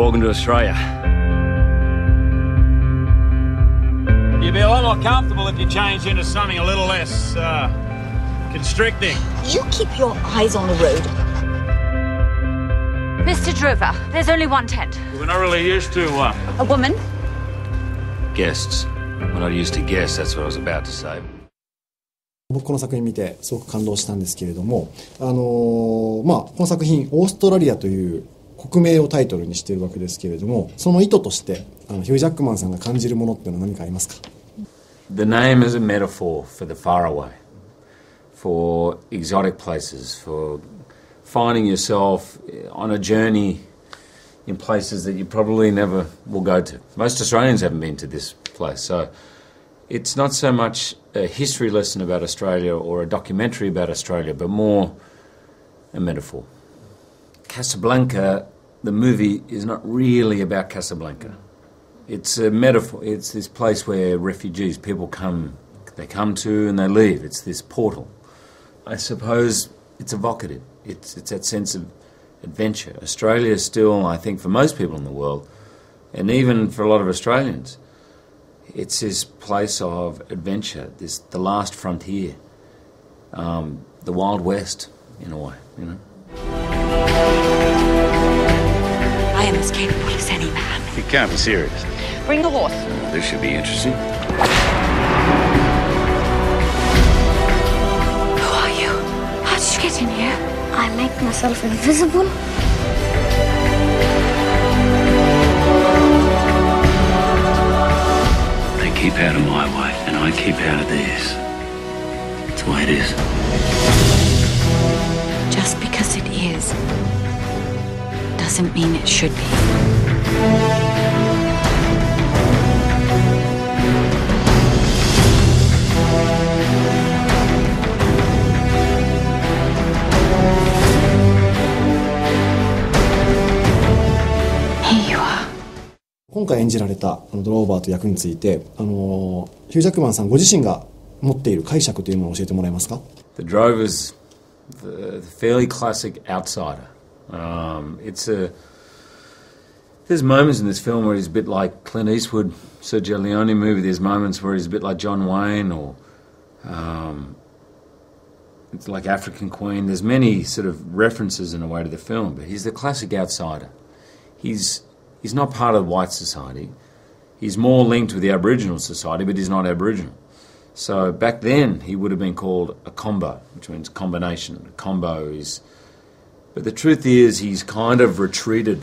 Welcome to Australia. You'd be a lot more comfortable if you changed into something a little less, constricting. You keep your eyes on the road. Mr. Drover, there's only one tent. We're not really used to, A woman? Guests. We're not used to guests, that's what I was about to say. 僕この作品見てすごく感動したんですけれども、この作品オーストラリアという国名をタイトルにしているわけですけれども、その意図としてヒュー・ジャックマンさんが感じるものっていうのは何かありますか？ The name is a metaphor for the faraway, for exotic places, for finding yourself on a journey in places that you probably never will go to. Most Australians haven't been to this place, so it's not so much a history lesson about Australia or a documentary about Australia, but more a metaphor. Casablanca, the movie, is not really about Casablanca. It's a metaphor. It's this place where refugees, people come to and they leave. It's this portal. I suppose it's evocative. It's that sense of adventure. Australia is still, I think, for most people in the world, and even for a lot of Australians, it's this place of adventure, the last frontier, the Wild West, in a way, you know. I am as capable as any man. You can't be serious. Bring the horse. This should be interesting. Who are you? How did you get in here? I make myself invisible. They keep out of my way, and I keep out of theirs. That's the way it is. Just because it is doesn't mean it should be. Here you are. 今回演じられたドローバーという役について、ヒュー・ジャックマンさんご自身が持っている解釈というものを教えてもらえますか？ The Drover's the fairly classic outsider. There's moments in this film where he's a bit like Clint Eastwood, Sergio Leone movie. There's moments where he's a bit like John Wayne, or it's like African Queen. There's many sort of references in a way to the film, but he's the classic outsider. He's not part of white society. He's more linked with the Aboriginal society, but he's not Aboriginal. So back then he would have been called a combo, which means combination. A combo is... But the truth is he's kind of retreated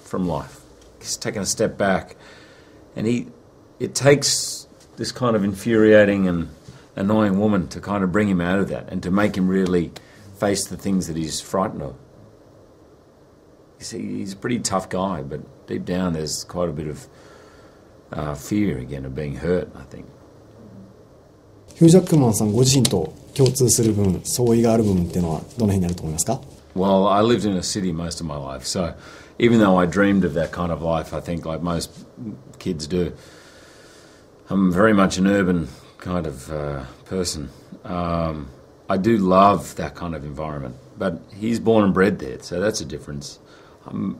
from life. He's taken a step back, and it takes this kind of infuriating and annoying woman to kind of bring him out of that and to make him really face the things that he's frightened of. You see, he's a pretty tough guy, but deep down there's quite a bit of fear again of being hurt, I think. ヒュー・ジャックマンさんご自身と共通する部分、相違がある部分っていうのはどの辺にあると思いますか？ Well, I lived in a city most of my life, so even though I dreamed of that kind of life, I think like most kids do, I'm very much an urban kind of person. I do love that kind of environment, but he's born and bred there, so that's a difference.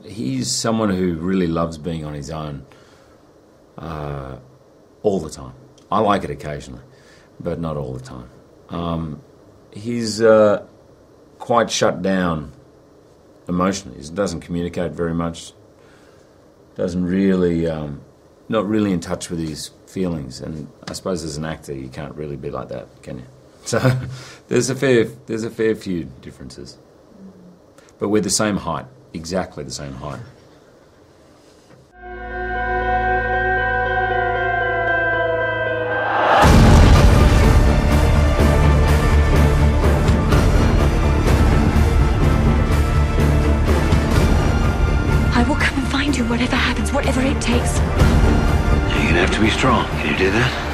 He's someone who really loves being on his own all the time. I like it occasionally, but not all the time. He's quite shut down emotionally. He doesn't communicate very much, doesn't really, not really in touch with his feelings. And I suppose as an actor you can't really be like that, can you? So there's a fair few differences. But we're the same height, exactly the same height. I will come and find you, whatever happens, whatever it takes. You're gonna have to be strong. Can you do that?